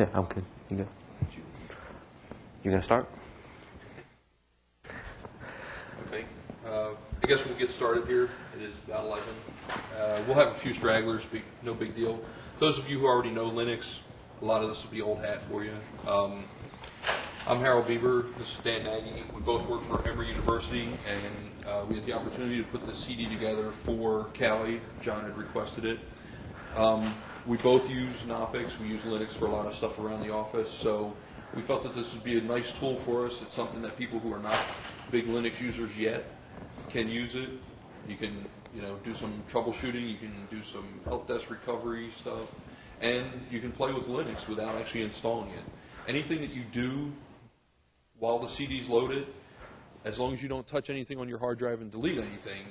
Yeah, I'm good. You good? You gonna start? Okay. I guess we'll get started here. It is about 11. We'll have a few stragglers, no big deal. Those of you who already know Linux, a lot of this will be old hat for you. I'm Harold Bieber. This is Dan Nagy. We both work for Emory University, and we had the opportunity to put this CD together for Cali. John had requested it. We both use Knoppix. We use Linux for a lot of stuff around the office, so we felt that this would be a nice tool for us. It's something that people who are not big Linux users yet can use it. You can, do some troubleshooting. You can do some help desk recovery stuff, and you can play with Linux without actually installing it. Anything that you do while the CD's loaded, as long as you don't touch anything on your hard drive and delete anything,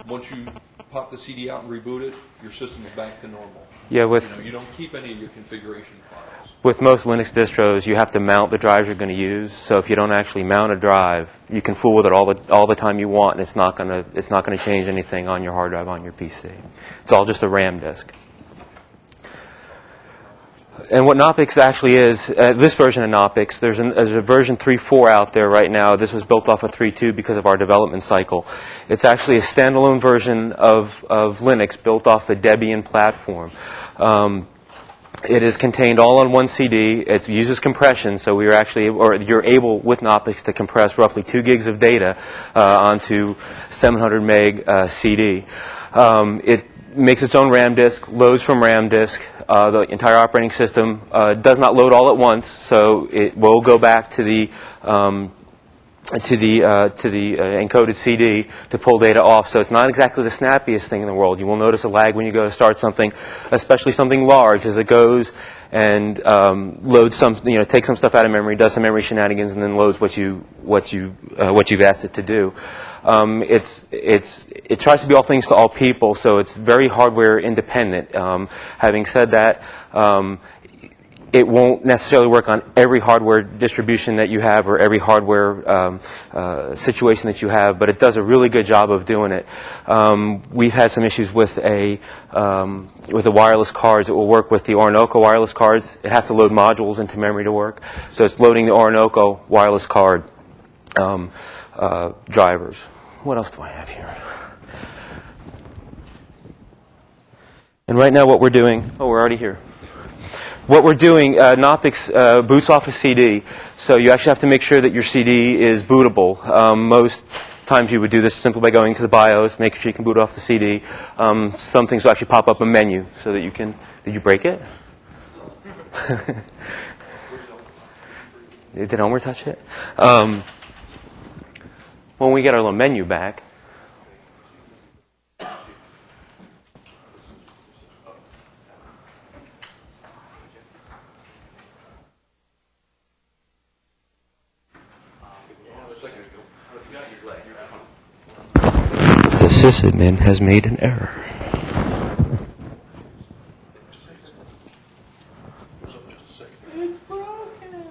once you pop the CD out and reboot it, your system's back to normal. Yeah, you don't keep any of your configuration files. With most Linux distros, you have to mount the drives you're going to use. So if you don't actually mount a drive, you can fool with it all the time you want, and it's not going to change anything on your hard drive on your PC. It's all just a RAM disk. And what Knoppix actually is, this version of Knoppix, there's a version 3.4 out there right now. This was built off of 3.2 because of our development cycle. It's actually a standalone version of Linux built off the Debian platform. It is contained all on one CD. It uses compression, so you're able with Knoppix to compress roughly 2 gigs of data onto 700 meg CD. It makes its own RAM disk, loads from RAM disk. The entire operating system does not load all at once, so it will go back to the encoded CD to pull data off. So it's not exactly the snappiest thing in the world. You will notice a lag when you go to start something, especially something large, as it goes and loads some, takes some stuff out of memory, does some memory shenanigans, and then loads what you've asked it to do. It tries to be all things to all people, so it's very hardware independent. Having said that, it won't necessarily work on every hardware distribution that you have or every hardware situation that you have, but it does a really good job of doing it. We've had some issues with the wireless cards. It will work with the Orinoco wireless cards. It has to load modules into memory to work, so it's loading the Orinoco wireless card drivers. What else do I have here? And right now what we're doing, we're already here. What we're doing, Knoppix boots off a CD, so you actually have to make sure that your CD is bootable. Most times you would do this simply by going to the BIOS, making sure you can boot off the CD. Some things will actually pop up a menu so that you can... Did you break it? Did Elmer touch it? When we get our little menu back... The sysadmin has made an error. It's broken.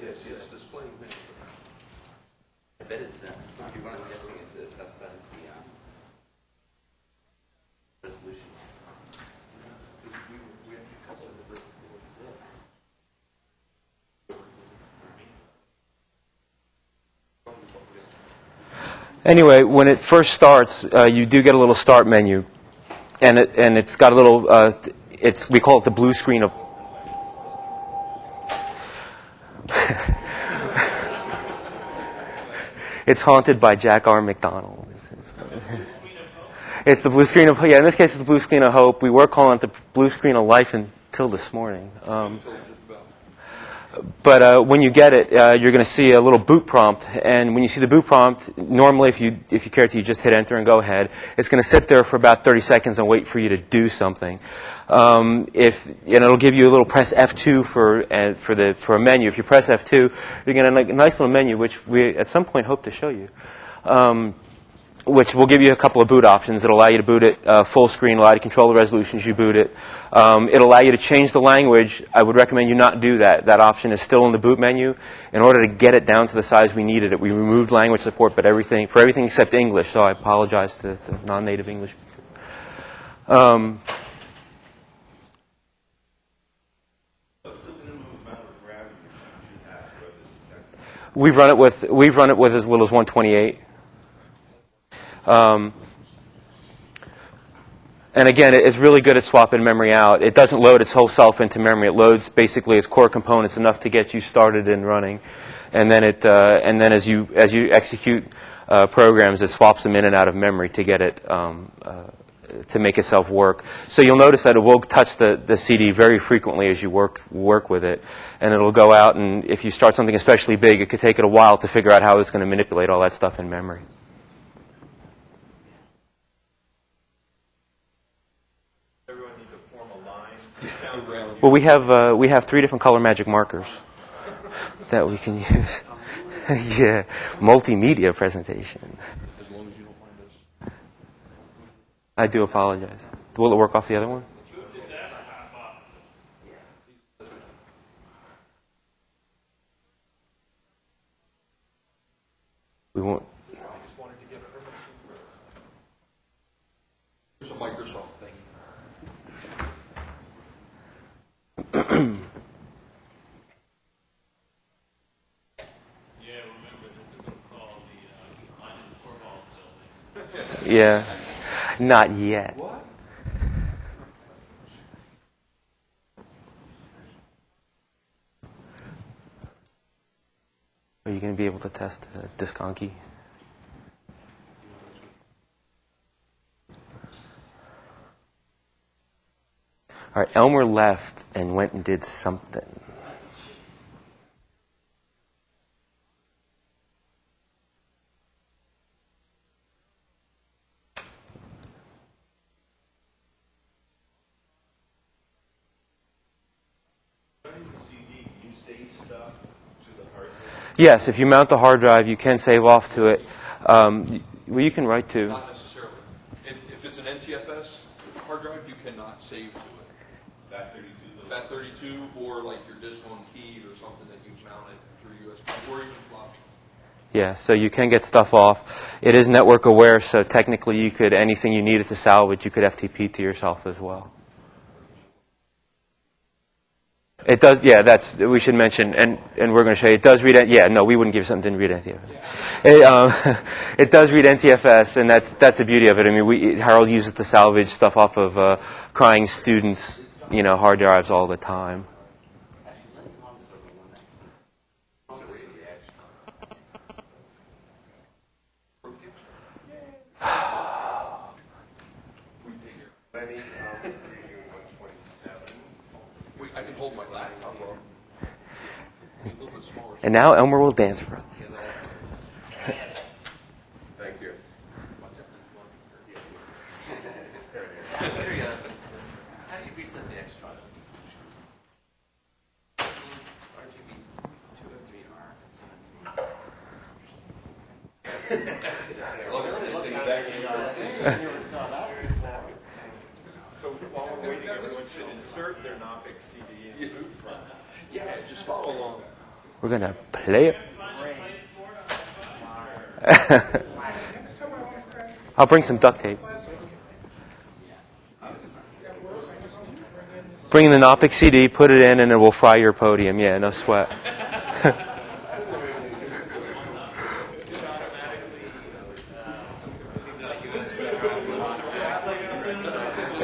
It's displaying me. I bet it's I'm guessing it's outside the resolution. Anyway, when it first starts, you do get a little start menu, and it's got a little. We call it the blue screen of. It's haunted by Jack R. McDonald. It's the blue screen of, in this case it's the blue screen of hope. We were calling it the blue screen of life until this morning. But when you get it, you're going to see a little boot prompt. And when you see the boot prompt, normally if you care to, you just hit enter and go ahead. It's going to sit there for about 30 seconds and wait for you to do something. It'll give you a little press F2 for a menu. If you press F2, you're going to get a nice little menu, which we at some point hope to show you. which will give you a couple of boot options. It'll allow you to boot it full screen, allow you to control the resolutions you boot it. It'll allow you to change the language. I would recommend you not do that. That option is still in the boot menu. In order to get it down to the size we needed it, we removed language support, but for everything except English, so I apologize to non-native English people. We've run it with as little as 128. And again, it's really good at swapping memory out. It doesn't load its whole self into memory. It loads basically its core components enough to get you started and running, and then as you execute programs, it swaps them in and out of memory to get it to make itself work. So you'll notice that it will touch the CD very frequently as you work with it, and it'll go out, and if you start something especially big, it could take it a while to figure out how it's going to manipulate all that stuff in memory. Well, we have 3 different color magic markers that we can use. Yeah, multimedia presentation. As long as you don't mind us. I do apologize. Will it work off the other one? We won't. There's a Microsoft thing. Yeah, not yet. What? Are you going to be able to test disk on key? All right, Elmer left and went and did something. Yes, if you mount the hard drive, you can save off to it. Well, you can write to. Not necessarily. If it's an NTFS hard drive, you cannot save to it. FAT32 or like your disk on key or something that you mounted through USB or even floppy. Yeah, so you can get stuff off. It is network aware, so technically you could, anything you needed to salvage, you could FTP to yourself as well. It does, yeah, we should mention, and we're going to show you, it does read, yeah, no, we wouldn't give you something that didn't read NTFS. It does read NTFS, and that's the beauty of it. I mean, Harold uses to salvage stuff off of crying students, hard drives all the time. I can hold my laptop up. A little bit smaller. And now Elmer will dance for us. Thank you. How do you reset the extra? RGB 203R. Well, everything's saying back to you. So while we're waiting, everyone should insert their Knoppix CD in the boot front. Yeah, just follow along. We're going to play it. I'll bring some duct tape. Bring the Knoppix CD, put it in, and it will fry your podium. Yeah, no sweat.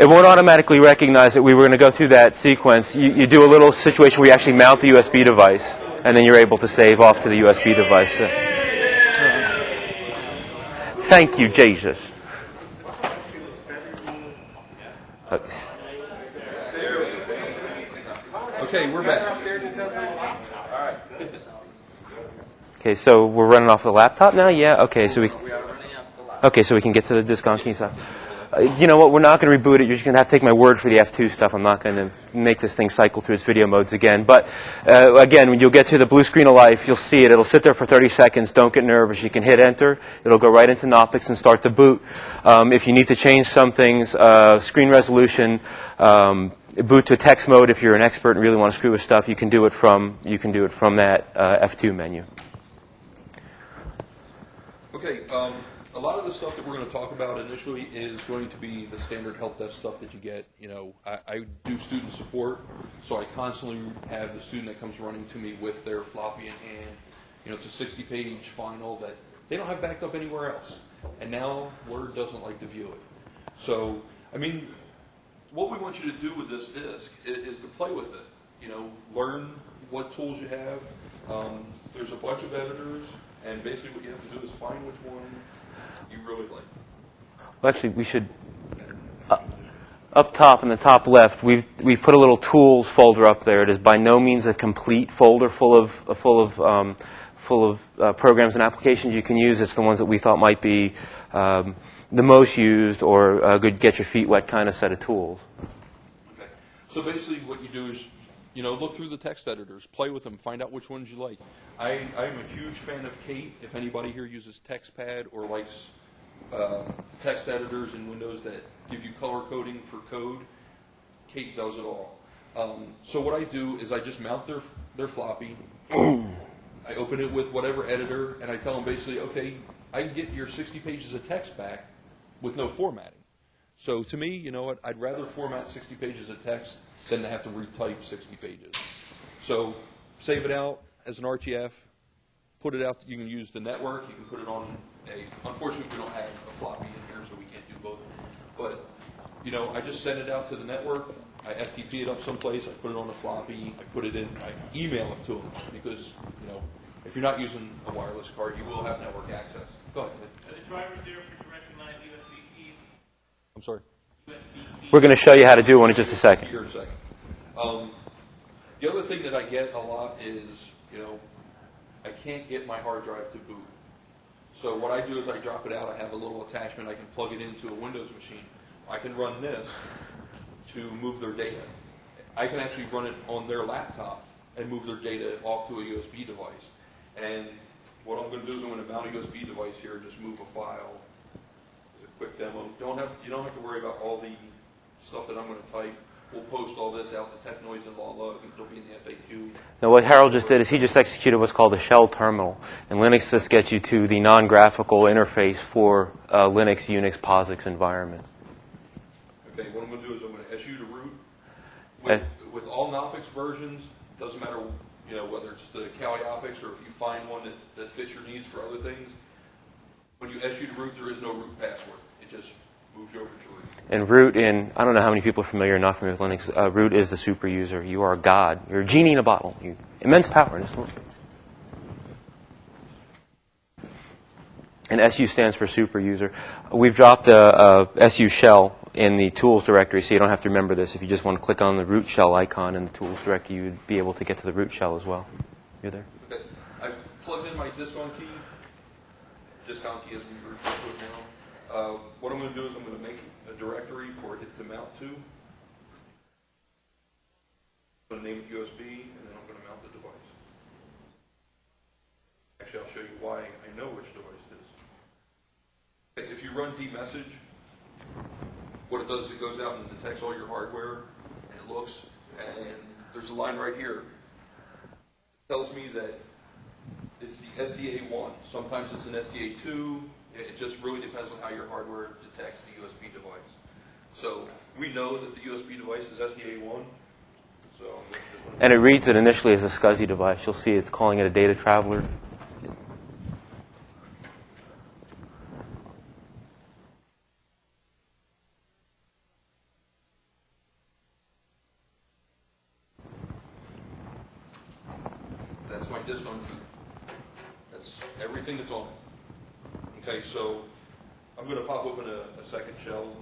It won't automatically recognize that we were going to go through that sequence. You do a little situation where you actually mount the USB device, and then you're able to save off to the USB device. Thank you, Jesus. Okay, we're back. Okay, so we're running off the laptop now? Yeah, okay, so we can get to the disk on key side. You know what, we're not going to reboot it. You're just going to have to take my word for the F2 stuff. I'm not going to make this thing cycle through its video modes again. But again, when you'll get to the blue screen of life, you'll see it. It'll sit there for 30 seconds. Don't get nervous. You can hit enter. It'll go right into Knoppix and start to boot. If you need to change some things, screen resolution, boot to text mode if you're an expert and really want to screw with stuff, you can do it from that F2 menu. Okay, a lot of the stuff that we're going to talk about initially is going to be the standard help desk stuff that you get. You know, I do student support, so I constantly have the student that comes running to me with their floppy in hand. You know, it's a 60-page final that they don't have backed up anywhere else. And now Word doesn't like to view it. So, I mean, what we want you to do with this disk is to play with it. You know, learn what tools you have. There's a bunch of editors, and basically what you have to do is find which one you really like. Well, actually, we should, up top in the top left, we put a little tools folder up there. It is by no means a complete folder full of programs and applications you can use. It's the ones that we thought might be the most used or a good get your feet wet kind of set of tools. Okay. So basically what you do is, you know, look through the text editors, play with them, find out which ones you like. I am a huge fan of Kate. If anybody here uses TextPad or likes text editors in Windows that give you color coding for code, Kate does it all. So what I do is I just mount their floppy. I open it with whatever editor, and I tell them basically, okay, I can get your 60 pages of text back with no formatting. So to me, you know what, I'd rather format 60 pages of text than to have to retype 60 pages. So save it out as an RTF, put it out, you can use the network, you can put it on unfortunately we don't have a floppy in here, so we can't do both. But, you know, I just send it out to the network, I FTP it up someplace, I put it on the floppy, I put it in, I email it to them, because, you know, if you're not using a wireless card, you will have network access. Go ahead. Are the drivers there for recognize USB keys? I'm sorry. USB keys? We're going to show you how to do one in just a second. Here in a second. The other thing that I get a lot is, you know, I can't get my hard drive to boot. So what I do is I drop it out. I have a little attachment. I can plug it into a Windows machine. I can run this to move their data. I can actually run it on their laptop and move their data off to a USB device. And what I'm going to do is I'm going to mount a USB device here and just move a file. It's a quick demo. You don't have to worry about all the stuff that I'm going to type. We'll post all this out, the tech noise and law log. It'll be in the FAQ. Now what Harold just did is he just executed what's called a shell terminal. And Linux just gets you to the non-graphical interface for Linux, Unix, POSIX environment. Okay, what I'm going to do is I'm going to SU to root. With all Knoppix versions, doesn't matter, you know, whether it's the Cali-oppix or if you find one that fits your needs for other things, when you SU to root, there is no root password. It just moves you over to root. And root I don't know how many people are familiar or not familiar with Linux, root is the super user. You are a god. You're a genie in a bottle. Immense power. And SU stands for super user. We've dropped the SU shell in the tools directory, so you don't have to remember this. If you just want to click on the root shell icon in the tools directory, you would be able to get to the root shell as well. You're there. Okay. I've plugged in my disk on key as we refer to it now. What I'm going to do is I'm going to make a directory for it to mount to. I'm going to name it USB, and then I'm going to mount the device. Actually, I'll show you why I know which device it is. If you run dmessage, what it does is it goes out and detects all your hardware, and it looks, and there's a line right here. It tells me that it's the SDA1. Sometimes it's an SDA2. It just really depends on how your hardware detects the USB device. So we know that the USB device is SDA1. So and it reads it initially as a SCSI device. You'll see it's calling it a data traveler. That's my disk on key. That's everything that's on it. Okay, so I'm going to pop open a second shell.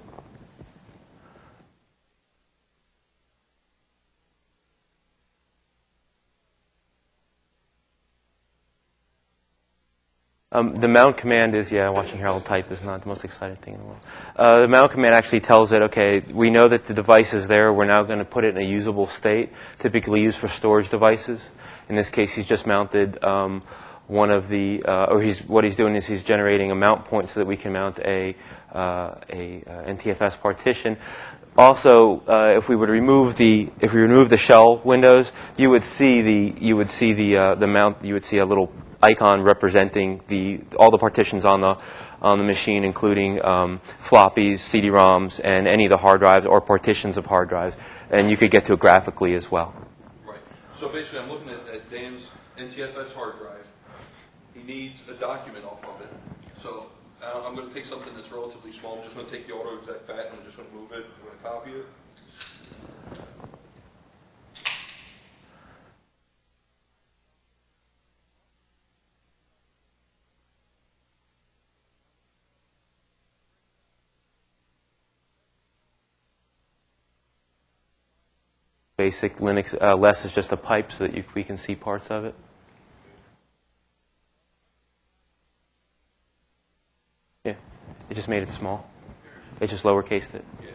The mount command is, yeah, watching Harold type is not the most exciting thing in the world. The mount command actually tells it, okay, we know that the device is there. We're now going to put it in a usable state, typically used for storage devices. In this case, he's just mounted one of the, what he's doing is he's generating a mount point so that we can mount a NTFS partition. Also, if we would remove the shell windows, you would see the mount. You would see a little icon representing all the partitions on the machine, including floppies, CD-ROMs, and any of the hard drives or partitions of hard drives. And you could get to it graphically as well. Right. So basically, I'm looking at Dan's NTFS hard drive. He needs a document off of it. So I'm going to take something that's relatively small. I'm just going to take the auto-exec bat and I'm just going to move it. I'm going to copy it. Basic Linux. Less is just a pipe so that we can see parts of it. Yeah, it just made it small. It just lowercased it. Yeah.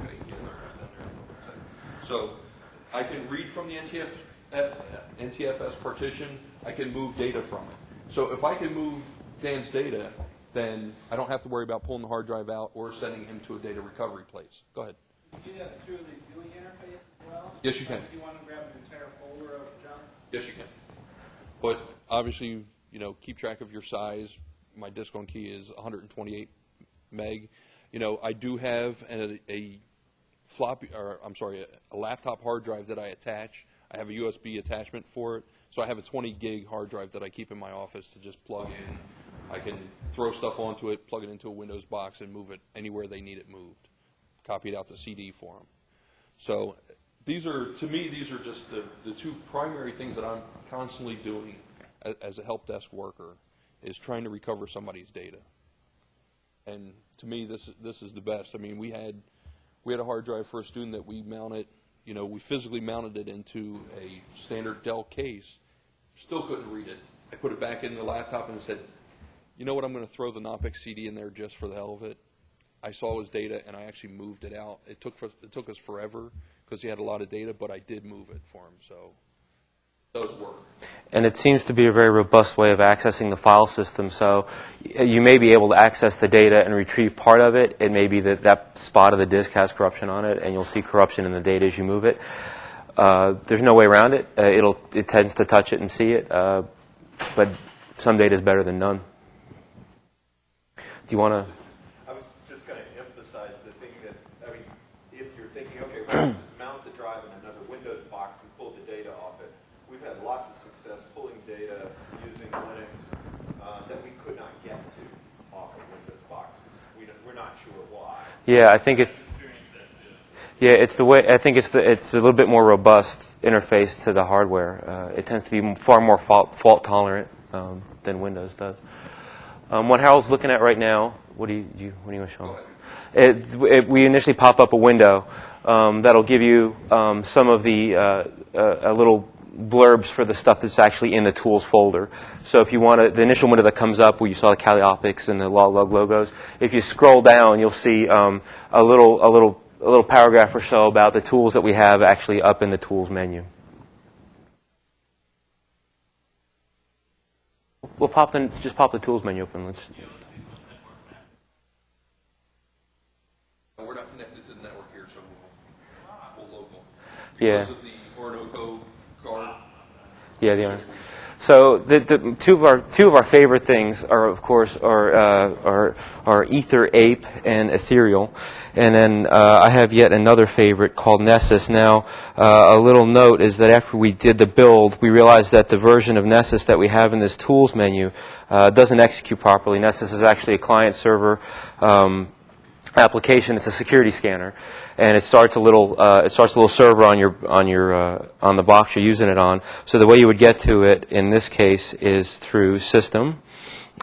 Okay. So I can read from the NTFS partition. I can move data from it. So if I can move Dan's data, then I don't have to worry about pulling the hard drive out or sending him to a data recovery place. Go ahead. You do that through the viewing interface as well? Yes, you can. If you want to grab an entire folder of junk? Yes, you can. But obviously, keep track of your size. My disk on key is 128 meg. I do have a laptop hard drive that I attach. I have a USB attachment for it. So I have a 20 gig hard drive that I keep in my office to just plug in. I can throw stuff onto it, plug it into a Windows box, and move it anywhere they need it moved. Copy it out to CD for them. So to me, these are just the two primary things that I'm constantly doing as a help desk worker, is trying to recover somebody's data. And to me, this is the best. I mean, we had a hard drive for a student that we mounted. We physically mounted it into a standard Dell case. Still couldn't read it. I put it back in the laptop and said, you know what? I'm going to throw the Knoppix CD in there just for the hell of it. I saw his data and I actually moved it out. It took us forever because he had a lot of data, but I did move it for him. So it does work. And it seems to be a very robust way of accessing the file system. So you may be able to access the data and retrieve part of it. It may be that spot of the disk has corruption on it, and you'll see corruption in the data as you move it. There's no way around it. It tends to touch it and see it, but some data is better than none. Do you want to? I was just going to emphasize the thing that, if you're thinking, okay, well, just mount the drive in another Windows box and pull the data off it. We've had lots of success pulling data using Linux that we could not get to off of Windows boxes. We're not sure why. Yeah, I think it. Yeah, it's the way. I think it's a little bit more robust interface to the hardware. It tends to be far more fault tolerant than Windows does. What Harold's looking at right now, what do you want to show him? We initially pop up a window that'll give you some of the little blurbs for the stuff that's actually in the tools folder. So if you want the initial window that comes up where you saw the Cali-oppix and the log logos, if you scroll down, you'll see a little paragraph or so about the tools that we have actually up in the tools menu. We'll just pop the tools menu open. We're not connected to the network here, so we'll local. Yeah. Because of the Orinoco card. Yeah, so the two of our favorite things are, of course, are Ether, Ape, and Ethereal, and then I have yet another favorite called Nessus. Now, a little note is that after we did the build, we realized that the version of Nessus that we have in this tools menu doesn't execute properly. Nessus is actually a client-server application. It's a security scanner, and it starts a little server on the box you're using it on. So the way you would get to it in this case is through System,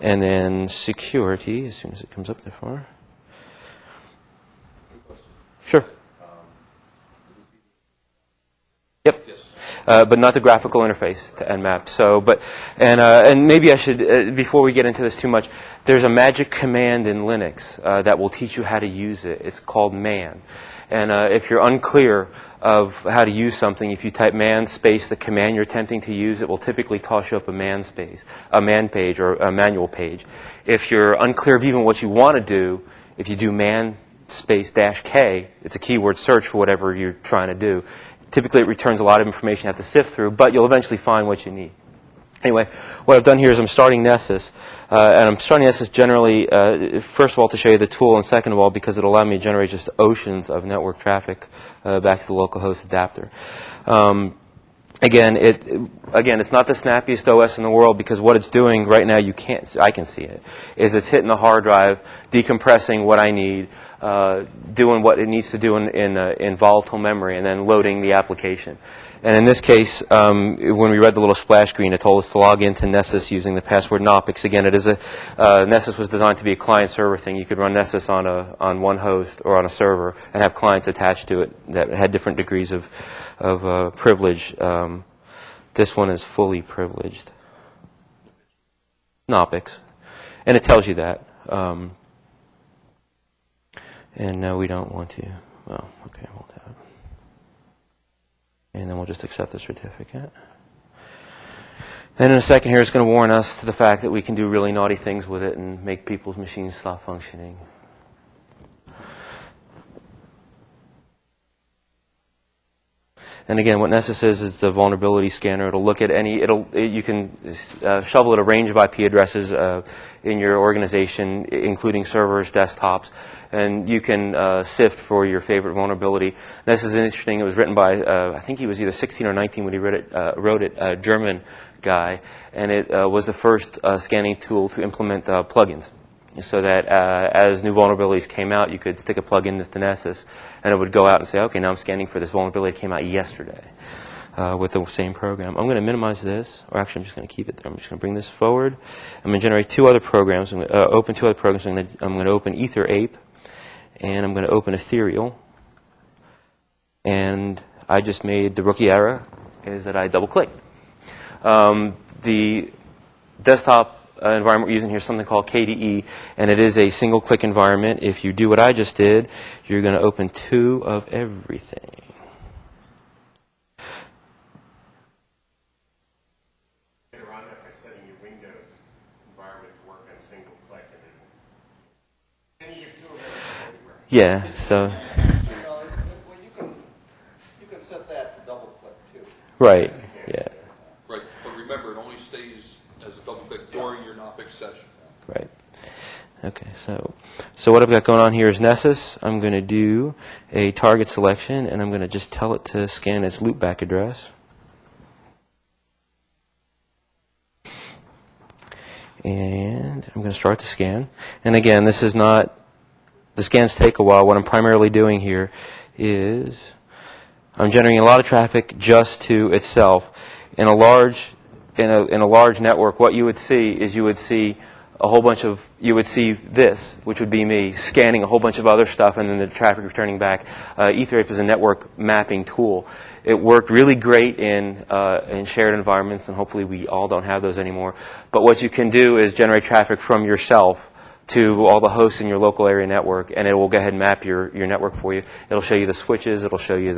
and then Security. As soon as it comes up there far. Sure. Yep. but not the graphical interface to Nmap. So, and maybe I should, before we get into this too much, there's a magic command in Linux that will teach you how to use it. It's called man. And if you're unclear of how to use something, if you type man space the command you're attempting to use, it will typically toss you up a man page or a manual page. If you're unclear of even what you want to do, if you do man space -K, it's a keyword search for whatever you're trying to do. Typically it returns a lot of information you have to sift through, but you'll eventually find what you need. Anyway, what I've done here is I'm starting Nessus, and I'm starting Nessus generally, first of all, to show you the tool, and second of all, because it'll allow me to generate just oceans of network traffic back to the local host adapter. Again, it's not the snappiest OS in the world, because what it's doing right now, I can see it, is it's hitting the hard drive, decompressing what I need, doing what it needs to do in volatile memory, and then loading the application. And in this case, when we read the little splash screen, it told us to log into Nessus using the password Knoppix. Again, it is Nessus was designed to be a client-server thing. You could run Nessus on one host or on a server and have clients attached to it that had different degrees of privilege. This one is fully privileged. Knoppix. And it tells you that. And no, we don't want to. Well, okay, we'll tab. And then we'll just accept the certificate. Then in a second here, it's going to warn us to the fact that we can do really naughty things with it and make people's machines stop functioning. And again, what Nessus is a vulnerability scanner. It'll look at you can shovel at a range of IP addresses in your organization, including servers, desktops, and you can sift for your favorite vulnerability. Nessus is interesting. It was written by, I think he was either 16 or 19 when he wrote it, a German guy, and it was the first scanning tool to implement plugins. So that as new vulnerabilities came out, you could stick a plug-in into Nessus, and it would go out and say, okay, now I'm scanning for this vulnerability that came out yesterday with the same program. I'm going to minimize this, or actually I'm just going to keep it there. I'm just going to bring this forward. I'm going to generate two other programs. I'm going to open two other programs. I'm going to open EtherApe, and I'm going to open Ethereal. And I just made the rookie error, is that I double-clicked. The desktop environment we're using here is something called KDE, and it is a single-click environment. If you do what I just did, you're going to open two of everything. Later on, by setting your Windows environment to work on single-click, and then you get two of everything. Yeah, so Well, you can set that to double click too. right, yeah, Right, but remember, it only stays as a double click during your Knoppix session. right. Okay, so what I've got going on here is Nessus. I'm going to do a target selection, and I'm going to just tell it to scan its loopback address. And I'm going to start the scan. And again, this is not, the scans take a while. What I'm primarily doing here is I'm generating a lot of traffic just to itself. In a large network, what you would see is you would see this, which would be me scanning a whole bunch of other stuff, and then the traffic returning back. EtherApe is a network mapping tool. It worked really great in shared environments, and hopefully we all don't have those anymore. But what you can do is generate traffic from yourself to all the hosts in your local area network, and it will go ahead and map your network for you. It'll show you the switches. It'll show you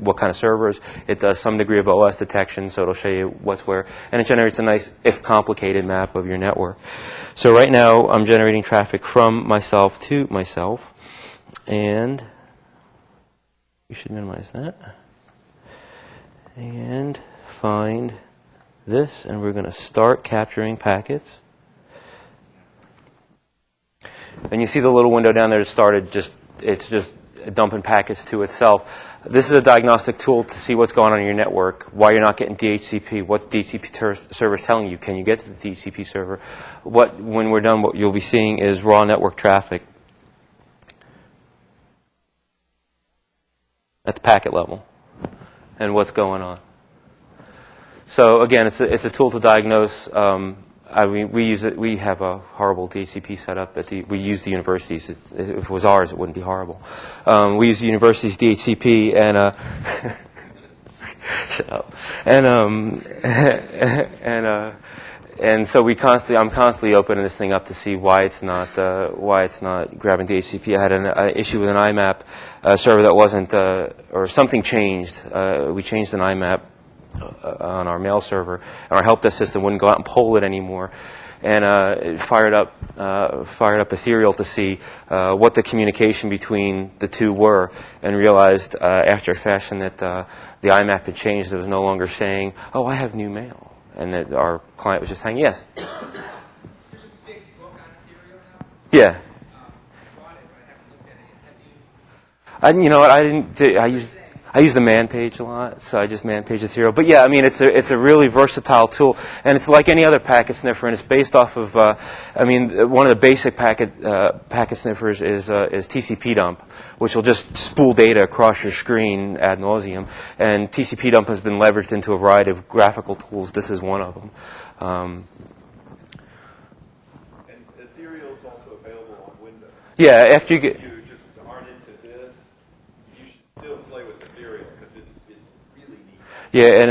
what kind of servers. It does some degree of OS detection, so it'll show you what's where, and it generates a nice, if complicated, map of your network. So right now, I'm generating traffic from myself to myself, and we should minimize that and find this, and we're going to start capturing packets. And you see the little window down there that started it's just dumping packets to itself. This is a diagnostic tool to see what's going on in your network, why you're not getting DHCP, what DHCP server is telling you. Can you get to the DHCP server? When we're done, what you'll be seeing is raw network traffic at the packet level and what's going on. So again, it's a tool to diagnose. We use it. We have a horrible DHCP setup we use the universities. If it was ours, it wouldn't be horrible. We use the university's DHCP, and Shut up. And and so I'm constantly opening this thing up to see why it's not grabbing the HTTP. I had an issue with an IMAP server that wasn't, or something changed. We changed an IMAP on our mail server, and our help desk system wouldn't go out and poll it anymore. And it fired up Ethereal to see what the communication between the two were, and realized after a fashion that the IMAP had changed. It was no longer saying, "Oh, I have new mail," and that our client was just saying, "Yes." There's a big book on Ethereal now. Yeah. I bought it, but I haven't looked at it. Have you? You know what? I use the man page a lot, so I just man page Ethereal. But yeah, I mean, it's a really versatile tool, and it's like any other packet sniffer, and it's based off of. One of the basic packet sniffers is TCP dump, which will just spool data across your screen ad nauseum. And TCP dump has been leveraged into a variety of graphical tools. This is one of them. And Ethereal is also available on Windows. Yeah, after you get. If you just aren't into this, you should still play with Ethereal because it's really neat. Yeah, and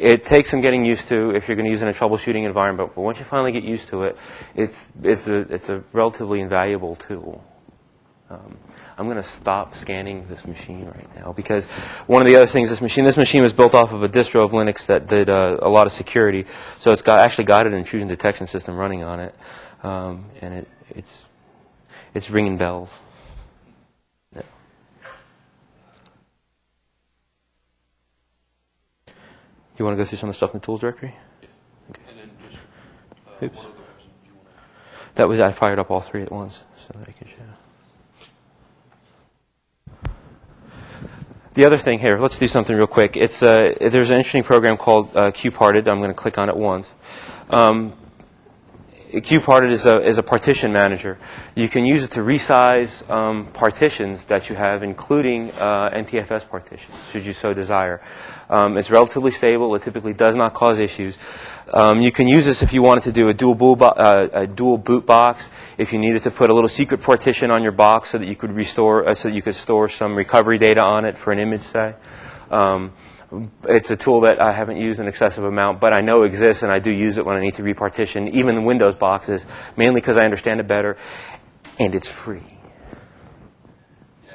it takes some getting used to if you're going to use it in a troubleshooting environment. But once you finally get used to it, it's a relatively invaluable tool. I'm going to stop scanning this machine right now because one of the other things, this machine was built off of a distro of Linux that did a lot of security. So it's actually got an intrusion detection system running on it, and it's ringing bells. Yeah. You want to go through some of the stuff in the tools directory? And then just Oops. one of the options you want to. That was, I fired up all three at once so that I could show. The other thing here, let's do something real quick. There's an interesting program called QParted. I'm going to click on it once. QParted is a partition manager. You can use it to resize partitions that you have, including NTFS partitions, should you so desire. It's relatively stable. It typically does not cause issues. You can use this if you wanted to do a dual boot box. If you needed to put a little secret partition on your box so that you could store some recovery data on it for an image, say. It's a tool that I haven't used an excessive amount, but I know exists, and I do use it when I need to repartition, even the Windows boxes, mainly because I understand it better, and it's free. Yeah.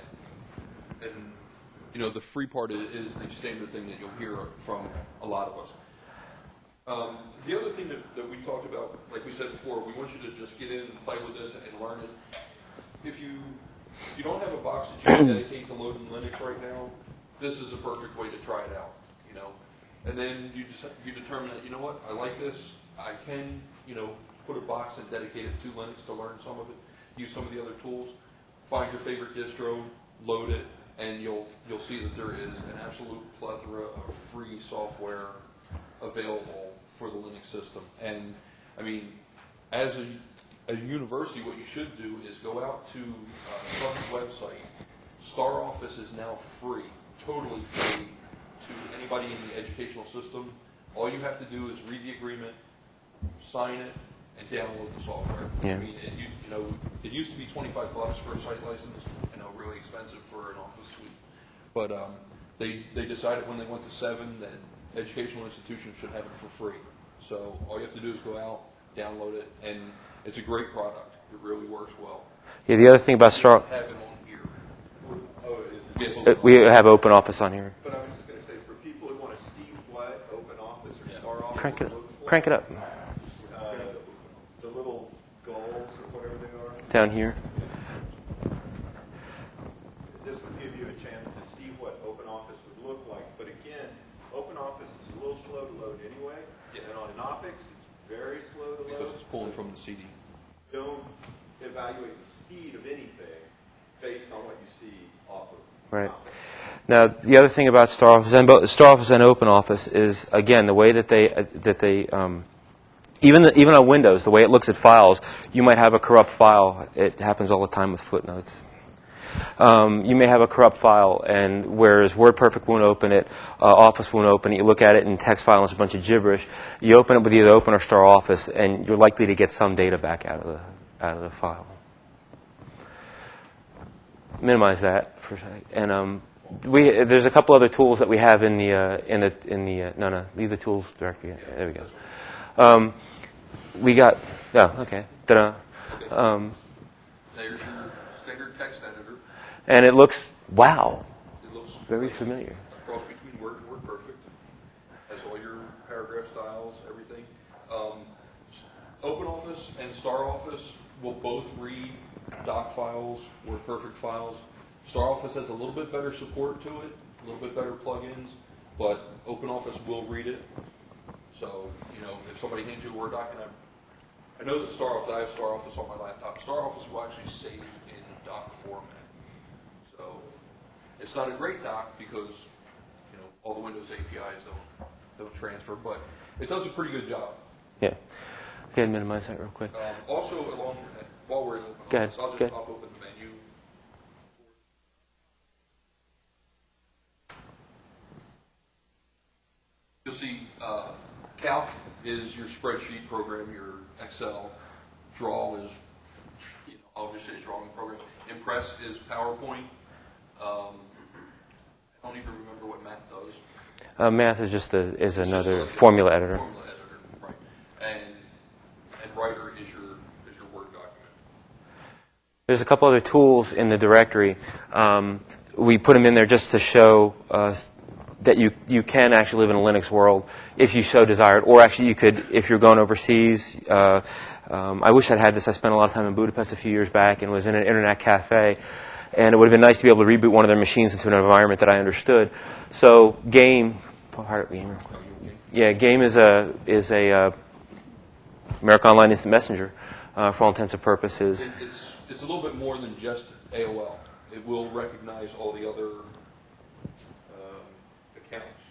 And, the free part is the standard thing that you'll hear from a lot of us. The other thing that we talked about, like we said before, we want you to just get in and play with this and learn it. If you don't have a box that you can dedicate to loading Linux right now, this is a perfect way to try it out, And then you determine that, what, I like this. I can, put a box and dedicate it to Linux to learn some of it. Use some of the other tools. Find your favorite distro, load it, and you'll see that there is an absolute plethora of free software available for the Linux system. And as a university, what you should do is go out to Sun's website. StarOffice is now free, totally free to anybody in the educational system. All you have to do is read the agreement, sign it, and download the software. Yeah. It used to be $25 for a site license. Really expensive for an Office suite. But they decided when they went to 7 that educational institutions should have it for free. So all you have to do is go out, download it, and it's a great product. It really works well. Yeah, the other thing about We have it on here. Oh, it is. we have OpenOffice on here. But I was just going to say, for people who want to see what OpenOffice or StarOffice Crank it looks like, crank it up the little gulls or whatever they are, down here. this would give you a chance to see what OpenOffice would look like. But again, OpenOffice is a little slow to load anyway, and on Knoppix, it's very slow to load. Because it's pulling from the CD. Don't evaluate the speed of anything based on what you see off of Right. Knoppix. Now, the other thing about StarOffice and OpenOffice is, again, the way that they even on Windows, the way it looks at files, you might have a corrupt file. It happens all the time with footnotes. You may have a corrupt file, and whereas WordPerfect won't open it, Office won't open it. You look at it in text file and it's a bunch of gibberish. You open it with either Open or StarOffice, and you're likely to get some data back out of the file. Minimize that for a second. And there's a couple other tools that we have in the no, leave the tools directly. There we go. We got okay. Ta-da. There's your standard text editor. And it looks It looks very familiar. cross between Word and WordPerfect. Has all your paragraph styles, everything. OpenOffice and StarOffice will both read doc files, WordPerfect files. StarOffice has a little bit better support to it, a little bit better plugins, but OpenOffice will read it. So, if somebody hands you a Word document, I know that I have StarOffice on my laptop. StarOffice will actually save in doc format. So, it's not a great doc because, all the Windows APIs don't transfer, but it does a pretty good job. Yeah. Okay, minimize that real quick. Also, while we're in Go ahead, OpenOffice, I'll just go ahead. pop open the menu. You'll see Calc is your spreadsheet program, your Excel. Draw is, obviously a drawing program. Impress is PowerPoint. I don't even remember what Math does. Math is just It's just another like a formula editor. Formula editor, right. And Writer is your Word document. There's a couple other tools in the directory. We put them in there just to show that you can actually live in a Linux world if you so desired, or actually you could if you're going overseas. I wish I'd had this. I spent a lot of time in Budapest a few years back and was in an internet cafe, and it would have been nice to be able to reboot one of their machines into an environment that I understood. So Game, yeah, Game is a American Online Instant Messenger for all intents and purposes. It's a little bit more than just AOL. It will recognize all the other accounts.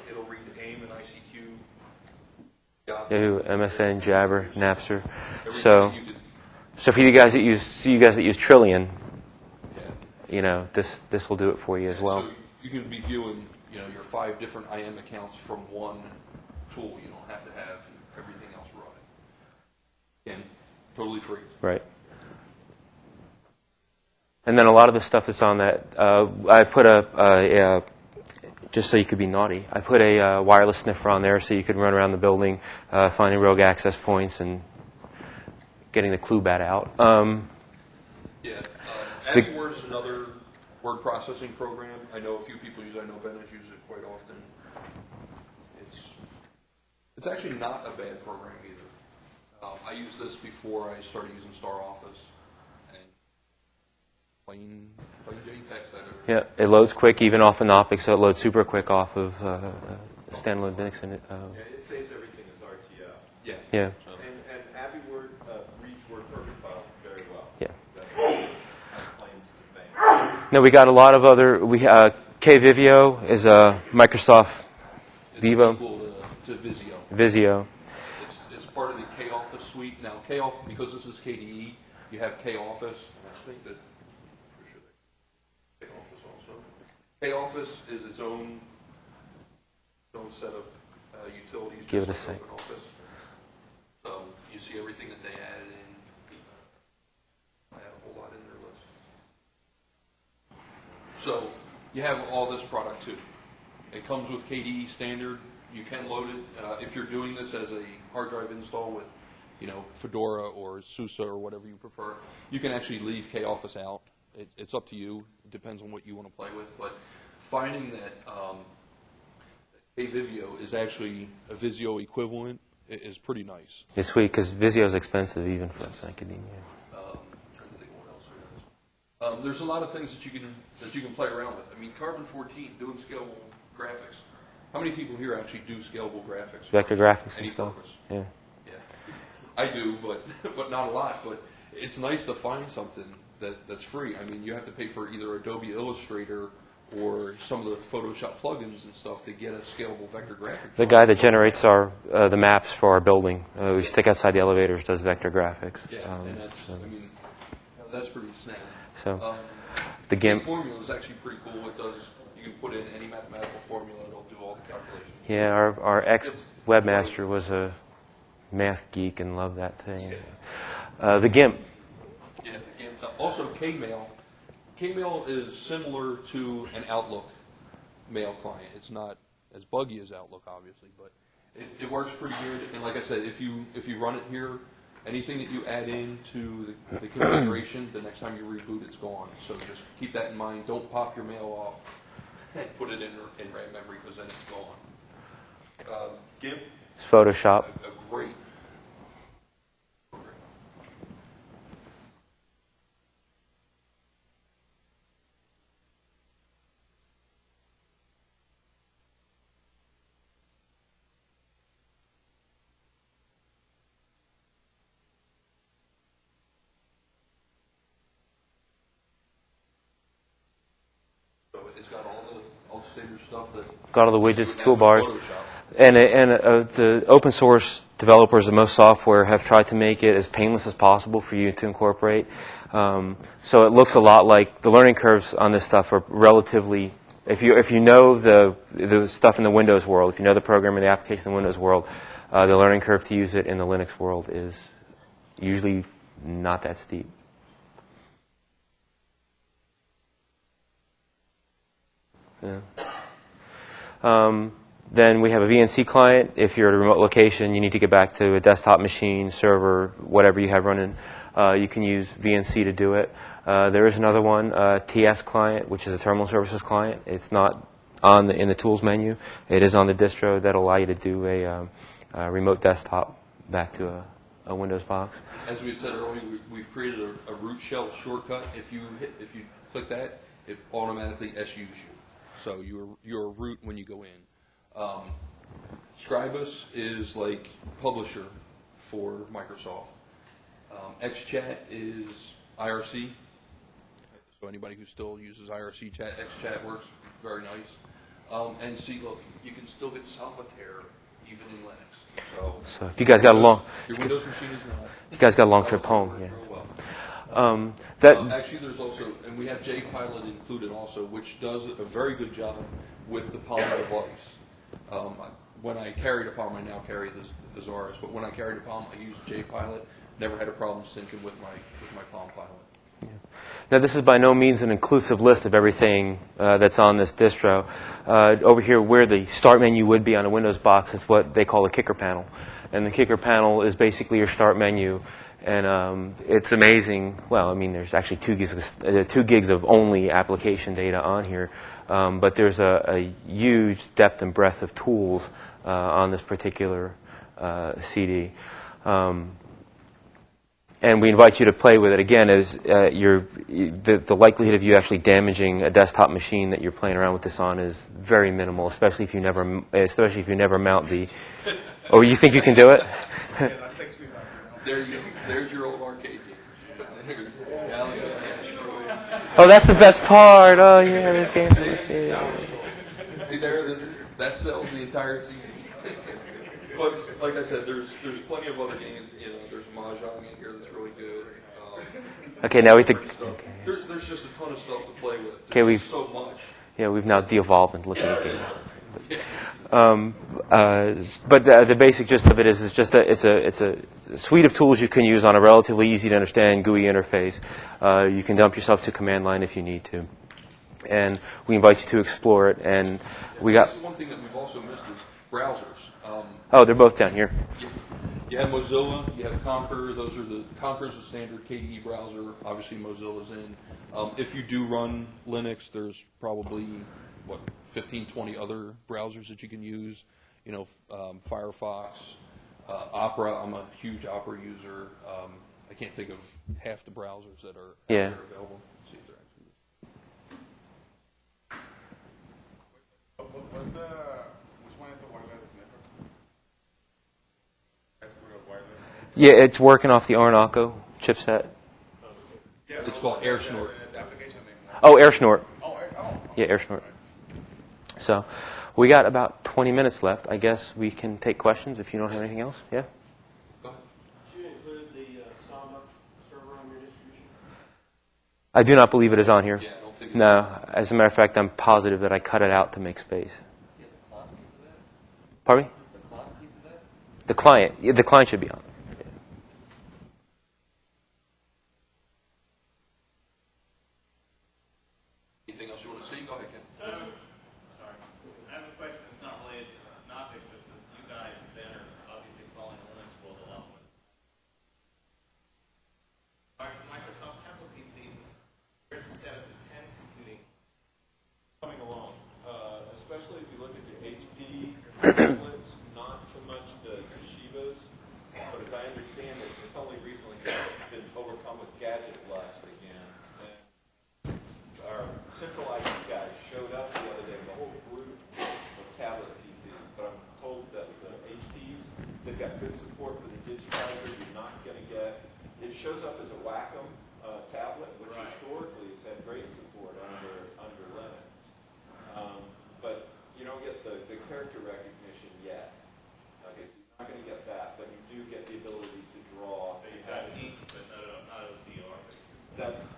It'll read AIM and ICQ, Yahoo, MSN, Jabber, Napster. everything So that you could. So for you guys that use Trillion, this will do it for you as well. So you can be viewing, your 5 different IM accounts from one tool. You don't have to have everything else running. Again, totally free. Right. And then a lot of the stuff that's on that, I put just so you could be naughty, I put a wireless sniffer on there so you could run around the building, finding rogue access points and getting the clue bat out. AppyWord is another word processing program. I know a few people use it. I know Ben has used it quite often. It's actually not a bad program either. I used this before I started using StarOffice. And plain Jane text editor. Yeah, it loads quick even off of Knoppix, so it loads super quick off of standalone Linux. Yeah, it saves everything as RTF. Yeah. Yeah. So, And AppyWord reads WordPerfect files very well. Yeah. That's claims to fame. No, we got a lot of other. KVivio is a Microsoft it's Vivo. equal to Visio. Visio. It's part of the K-Office suite. Now, K-Office, because this is KDE, you have K-Office. And I think that, K-Office also. K-Office is its own set of utilities. Give it a just sec. like OpenOffice. So you see everything that they added in. I have a whole lot in their list. So you have all this product too. It comes with KDE standard. You can load it. If you're doing this as a hard drive install with, Fedora or SUSE or whatever you prefer, you can actually leave K-Office out. It's up to you. It depends on what you want to play with. But finding that KVivio is actually a Visio equivalent is pretty nice. It's sweet because Visio is expensive even for academia. Trying to think what else there is. There's a lot of things that you can play around with. I mean, Carbon 14 doing scalable graphics. How many people here actually do scalable graphics? Vector graphics and Any stuff. purpose? Yeah. Yeah, I do, but not a lot. But it's nice to find something that's free. I mean, you have to pay for either Adobe Illustrator or some of the Photoshop plugins and stuff to get a scalable vector graphic. The guy that generates the maps for our building, we stick outside the elevators, does vector graphics. Yeah, and that's pretty snazzy. So the GIMP. formula is actually pretty cool. You can put in any mathematical formula, it'll do all the calculations. Yeah, our ex-webmaster was a math geek and loved that thing. The GIMP. Yeah, the GIMP Also, Kmail. Kmail is similar to an Outlook mail client. It's not as buggy as Outlook, obviously, but it works pretty good. And like I said, if you run it here, anything that you add into the configuration, the next time you reboot, it's gone. So just keep that in mind. Don't pop your mail off and put it in RAM memory, because then it's gone. GIMP. It's Photoshop. A great. It's got all the standard stuff that. Got all the widgets, you would have in toolbars. Photoshop. And the open source developers of most software have tried to make it as painless as possible for you to incorporate. So it looks a lot like the learning curves on this stuff are relatively. If you know the stuff in the Windows world, if you know the program and the application in the Windows world, the learning curve to use it in the Linux world is usually not that steep. Yeah. Then we have a VNC client. If you're at a remote location, you need to get back to a desktop machine, server, whatever you have running. You can use VNC to do it. There is another one, TS client, which is a terminal services client. It's not in the tools menu. It is on the distro. That'll allow you to do a remote desktop back to a Windows box. As we had said earlier, we've created a root shell shortcut. If you click that, it automatically SUs you. So you're a root when you go in. Scribus is like publisher for Microsoft. XChat is IRC. So anybody who still uses IRC chat, XChat works very nice. And see, look, you can still get Solitaire even in Linux. So if you guys got a long, your Windows machine is not. you guys got a long trip home. Yeah. Well. That Actually, there's also, and we have JPilot included also, which does a very good job with the Palm device. When I carried a Palm, I now carry the Zaris, but when I carried a Palm, I used JPilot. Never had a problem syncing with my Palm Pilot. Now, this is by no means an inclusive list of everything that's on this distro. Over here, where the start menu would be on a Windows box, is what they call a kicker panel. And the kicker panel is basically your start menu. And it's amazing. Well, I mean, there's actually 2 gigs of only application data on here. But there's a huge depth and breadth of tools on this particular CD. And we invite you to play with it. Again, the likelihood of you actually damaging a desktop machine that you're playing around with this on is very minimal, especially if you never mount the. Or you think you can do it? There you go. There's your old arcade game. Oh, that's the best part. Oh, yeah, there's games in the CD. See there, that sells the entire CD. But like I said, there's plenty of other games. You know, there's Mahjong in here that's really good. Okay, now we think. There's just a ton of stuff to play with. Okay, There's so much. Yeah, we've now de-evolved and looking at games. But the basic gist of it is it's a suite of tools you can use on a relatively easy to understand GUI interface. You can dump yourself to command line if you need to, and we invite you to explore it. And we got. One thing that we've also missed is browsers. Oh, they're both down here. You have Mozilla, you have Conquer. Conquer's a standard KDE browser. Obviously, Mozilla's in. If you do run Linux, there's probably 15, 20 other browsers that you can use. You know, Firefox, Opera. I'm a huge Opera user. I can't think of half the browsers that are available. Let's see if they're actually. Which one is the wireless network? That's for the wireless. Yeah, it's working off the Orinoco chipset. It's called AirSnort. The application name. Oh, AirSnort. Oh. Yeah, AirSnort. So we got about 20 minutes left. I guess we can take questions if you don't have anything else. Yeah? Go ahead. Should you include the Samba server on your distribution? I do not believe it is on here. Yeah, I don't think. No. As a matter of fact, I'm positive that I cut it out to make space. You have the clock piece of that? Pardon me? Is the clock piece of that? The client. Yeah, the client should be on. C. Go ahead, Ken. Sorry. I have a question that's not related to Knoppix, but since you guys then are obviously following the Linux world a lot more. Are Microsoft tablet PCs, where's the status of pen computing? Coming along, especially if you look at the HP tablets, not so much the Toshibas, but as I understand it, it's only recently been overcome with gadget lust again. And our central IT guy showed up the other day with a whole group of tablet PCs, but I'm told that the HPs, they've got good support for the digitizer. You're not going to get, it shows up as a Wacom tablet, which historically has had great support under Linux. But you don't get the character recognition yet. Okay, so you're not going to get that, but you do get the ability to draw. So you have ink, but not OCR.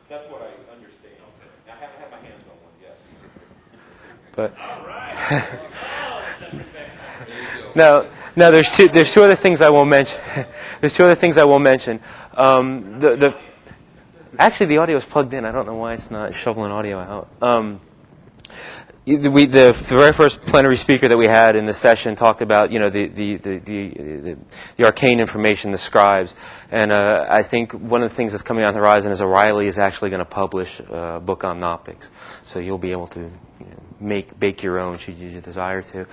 That's what I understand. Okay. I haven't had my hands on one yet. But All right. no, there's two other things I won't mention. There's two other things I won't mention. Actually, the audio is plugged in. I don't know why it's not shoveling audio out. The very first plenary speaker that we had in the session talked about, the arcane information, the scribes, and I think one of the things that's coming on the horizon is O'Reilly is actually going to publish a book on Knoppix, so you'll be able to bake your own should you desire to.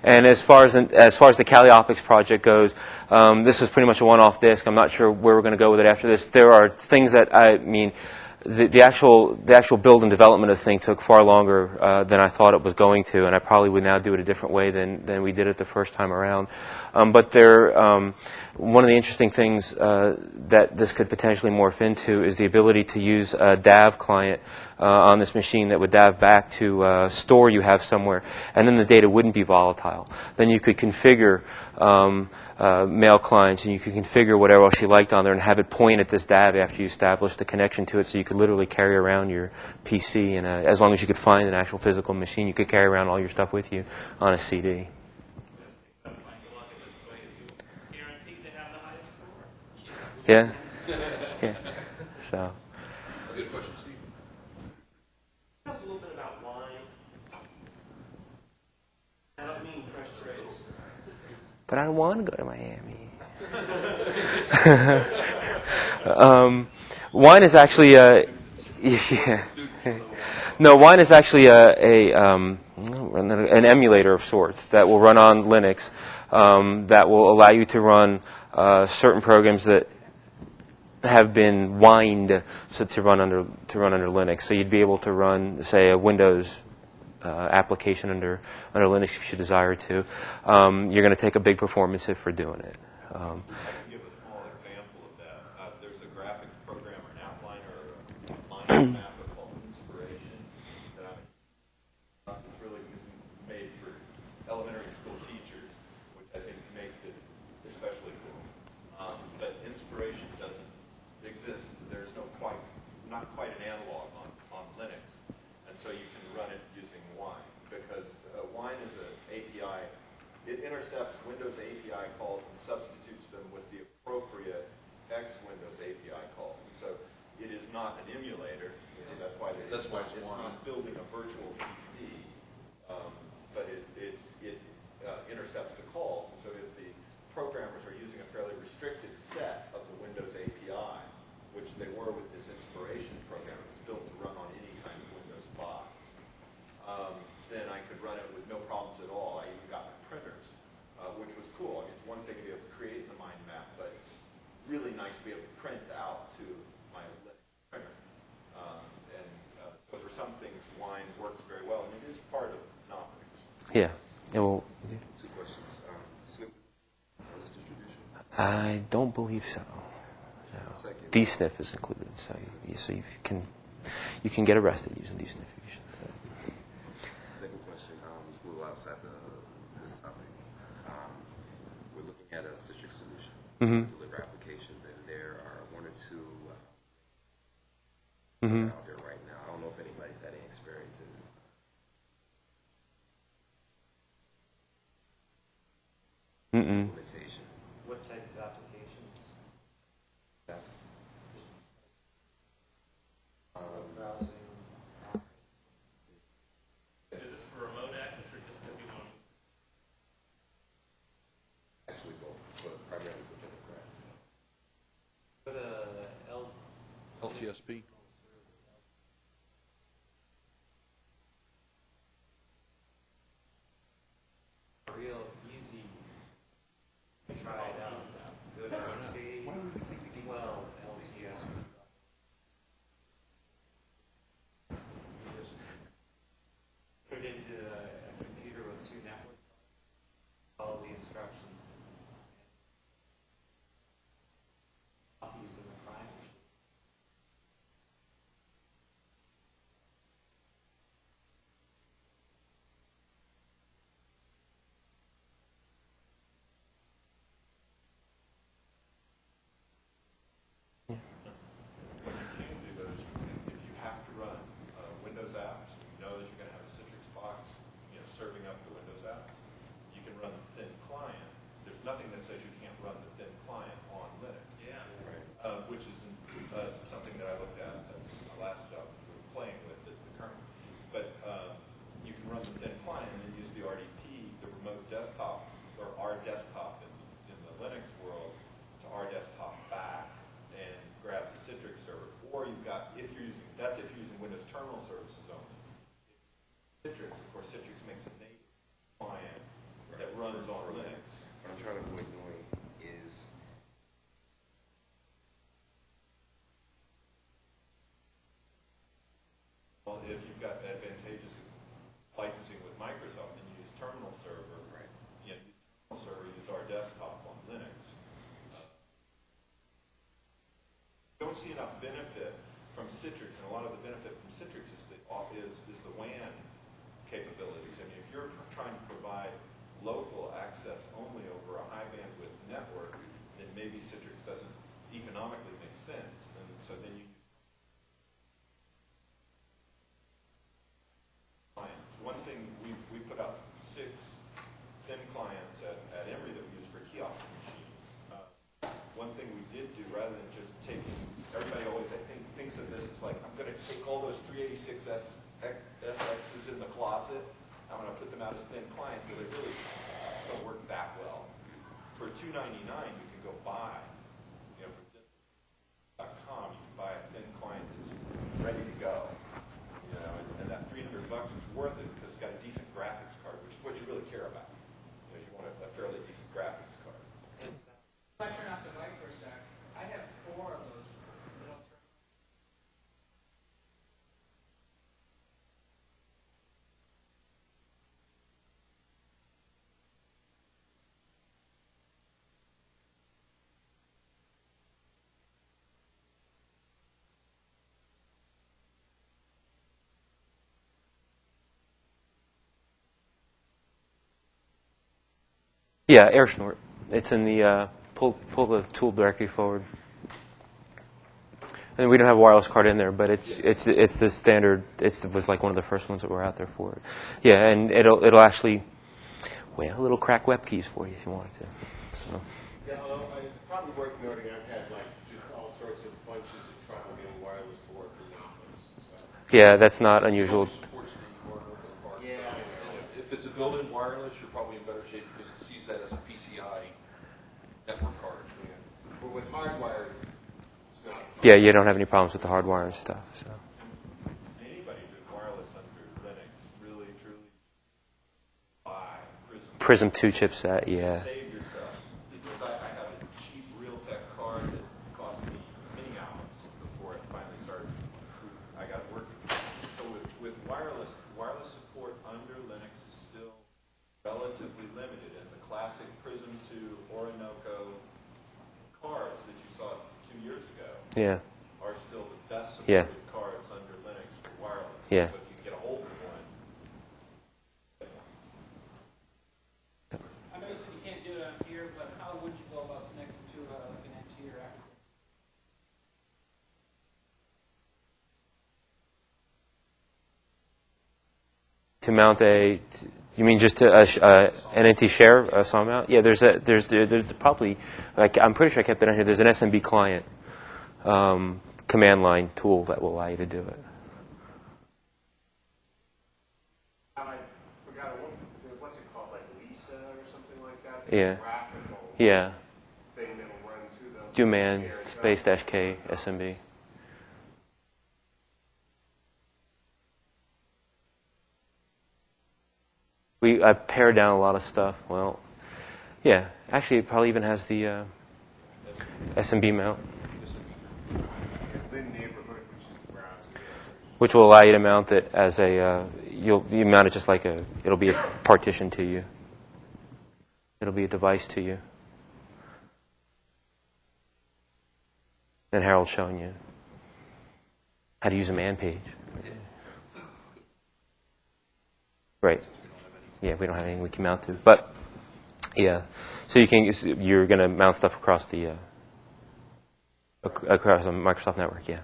And as far as the Cali-oppix project goes, this was pretty much a one-off disk. I'm not sure where we're going to go with it after this. There are things that the actual build and development of the thing took far longer than I thought it was going to, and I probably would now do it a different way than we did it the first time around. But one of the interesting things that this could potentially morph into is the ability to use a DAV client on this machine that would DAV back to a store you have somewhere, and then the data wouldn't be volatile. Then you could configure mail clients, and you could configure whatever else you liked on there and have it point at this DAV after you established the connection to it, so you could literally carry around your PC, and as long as you could find an actual physical machine, you could carry around all your stuff with you on a CD. Yeah. Yeah. So. Good question, Steve. Tell us a little bit about wine. I don't mean fresh grapes. But I don't want to go to Miami. Wine is actually wine is actually an emulator of sorts that will run on Linux, that will allow you to run certain programs that have been wined to run under Linux. So you'd be able to run, say, a Windows application under Linux if you desire to. You're going to take a big performance hit for doing it. I can give a small example of that. There's a graphics program or an outliner or a line mapper called Inspiration that it's really made for elementary school teachers, which I think makes it especially cool. But Inspiration doesn't exist. There's not quite an analog on Linux, and so you can run it using Wine, because Wine is an API. It intercepts Windows API calls and substitutes them with the appropriate Windows API calls. And so it is not an emulator. That's why it's not building a virtual PC, but it intercepts the calls. And so if the programmers are using a fairly restricted set of the Windows API, which they were with this Inspiration program, it's built to run on any kind of Windows box, then I could run it with no problems at all. I even got my printers, which was cool. I mean, it's one thing to be able to create the mind map, but really nice to be able to print out to my Linux printer. So for some things, Wine works very well, and it is part of Knoppix. Yeah. Two questions. Snip on this distribution? I don't believe so. Second. DSNF is included, so you can get arrested using DSNF. Second question, it's a little outside this topic. We're looking at a Citrix solution to deliver applications, and there are one or two out there right now. I don't know if anybody's had any experience in implementation. What type of applications? Apps. Browsing. NTSP. Real easy to try it out. Good RT, 12 LTS. You just put it into a computer with 2 networks, follow the instructions, copies of the file. What you can do though is if you have to run Windows apps, and you know that you're going to have a Citrix box, serving up the Windows app, you can run the thin client. There's nothing that says you can't run the thin client on Linux. Yeah. Which is something that I looked at my last job we were playing with the current. But you can run the thin client and then use the RDP, the remote desktop, or R desktop in the Linux world, to R desktop back and grab the Citrix server. Or you've got, if you're using Windows terminal services only. Citrix, of course, Citrix makes a native client that runs on Linux. What I'm trying to avoid doing is Well, if you've got advantageous licensing with Microsoft, then you use terminal server. Right. Terminal server, use our desktop on Linux. Don't see enough benefit from Citrix, and a lot of the benefit from Citrix is the WAN capabilities. I mean, if you're trying to provide local access only over a high bandwidth network, then maybe Citrix doesn't economically make sense, and so then you clients. One thing we put out 6 thin clients at Emory that we use for kiosk machines. One thing we did do, rather than just taking, everybody always I think thinks of this as like, I'm going to take all those 386 SXs in the closet, I'm going to put them out as thin clients, but they really don't work that well. For $2.99, you can go buy, from .com, you can buy a thin client that's ready to go. And that $300 is worth it because it's got a decent graphics card, which is what you really care about. You want a fairly decent graphics card. If I turn off the mic for a sec, I have 4 of those. They don't turn- Yeah, AirSmarter. It's in the pull the tool directly forward. And we don't have a wireless card in there, but it's the standard. Was like one of the first ones that were out there for it. Yeah, and it'll actually, it'll crack web keys for you if you wanted to. So. Yeah, although it's probably worth noting I've had just all sorts of bunches of trouble getting wireless to work in Knoppix. So. Yeah, that's not unusual. Supports the more open part. Yeah, I know. If it's a built-in wireless, you're probably in better shape because it sees that as a PCI network card. Yeah. But with hardwired, it's not. Yeah, you don't have any problems with the hardwire and stuff. So. Anybody doing wireless under Linux really, truly buy Prism Prism. 2 chipset, yeah. Save yourself. Because I have a cheap Realtek card that cost me many hours before it finally started. I got it working. So with wireless support under Linux is still relatively limited, and the classic Prism 2 Orinoco cards that you saw 2 years ago Yeah. are still the best Yeah. supported cards under Linux for wireless. Yeah. So if you can get a hold of one, get one. I know you said you can't do it on here, but how would you go about connecting to like an NT or application? To mount you mean just an NT share saw mount? Yeah, there's probably, I'm pretty sure I kept it on here. There's an SMB client command line tool that will allow you to do it. I forgot what's it called, like Lisa or something like that? Yeah. Graphical Yeah. thing that will run through those. Do man shared space dash K SMB. I pared down a lot of stuff. Well, yeah. Actually, it probably even has the SMB mount, Lynn neighborhood, which is where I'm. which will allow you to mount it as a. You mount it just like it'll be a partition to you. It'll be a device to you. And Harold's showing you how to use a man page. Right. Yeah, we don't have anything we can mount to. But, yeah. So you're going to mount stuff across the Microsoft network, yeah.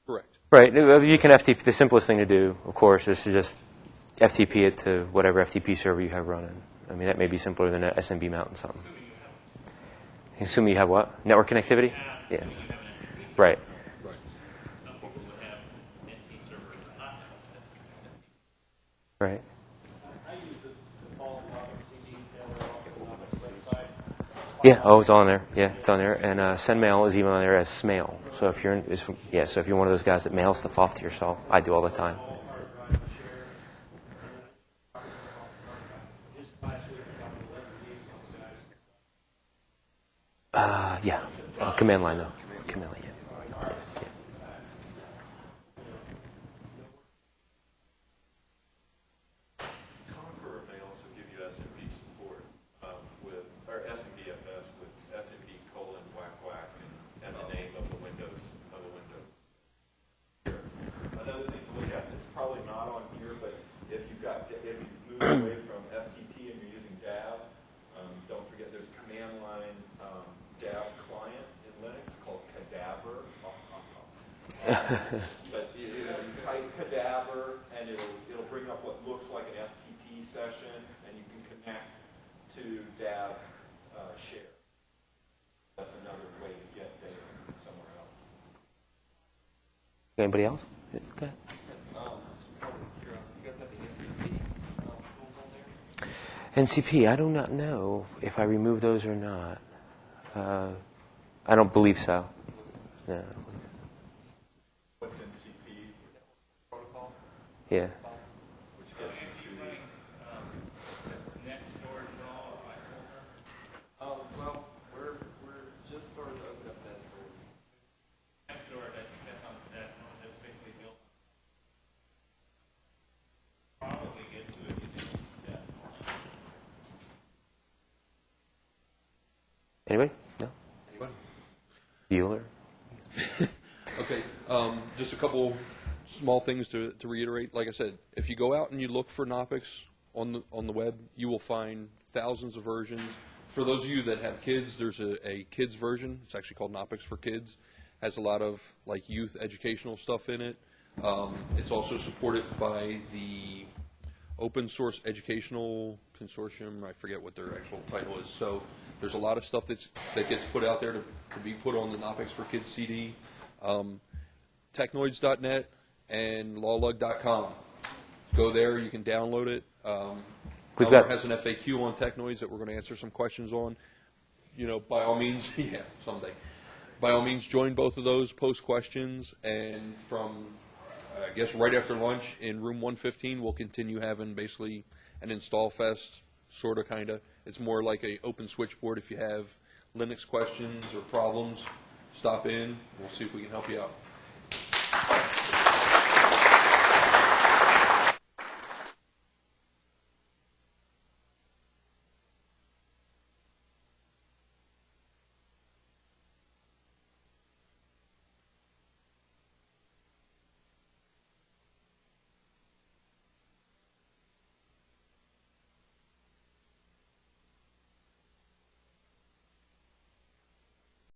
Correct. Right. You can FTP. The simplest thing to do, of course, is to just FTP it to whatever FTP server you have running. I mean, that may be simpler than an SMB mount and something. Assuming you have what? Network connectivity? Yeah. Right. Right. Some people would have NT servers and not Right. I use the default CD tailor off the website. Yeah. Oh, it's on there. Yeah, it's on there. And SendMail is even on there as SMail. So if you're so if you're one of those guys that mails stuff off to yourself, I do all the time. Yeah. Command line though. Command line. Yeah. Conqueror may also give you SMB support with, or SMBFS with SMB : whack and the name of the Windows. Another thing to look at, it's probably not on here, but if you move away from FTP and you're using DAV, don't forget there's command line DAV client in Linux called Cadaver. But you type Cadaver and it'll bring up what looks like an FTP session, and you can connect to DAV share. That's another way to get data somewhere else. Anybody else? Okay. You guys have the NCP tools on there? NCP, I do not know if I remove those or not. I don't believe so. No. What's NCP? Protocol? Yeah. Which gets you to next storage raw or iFolder. Well, we're just starting to open up that storage. Next storage, I think that's basically built. Probably get to it using that. Anybody? No? Anybody? Bueller? Okay, just a couple small things to reiterate. Like I said, if you go out and you look for Knoppix on the web, you will find thousands of versions. For those of you that have kids, there's a kids version. It's actually called Knoppix for Kids. Has a lot of like youth educational stuff in it. It's also supported by the Open Source Educational Consortium. I forget what their actual title is. So there's a lot of stuff that gets put out there to be put on the Knoppix for Kids CD. Technoids.net and lawlug.com. Go there. You can download it. Elmer has an FAQ on Technoids that we're going to answer some questions on. You know, by all means, yeah, someday. By all means, join both of those, post questions, and from, I guess, right after lunch in room 115, we'll continue having basically an install fest, sort of, kind of. It's more like an open switchboard. If you have Linux questions or problems, stop in. We'll see if we can help you out.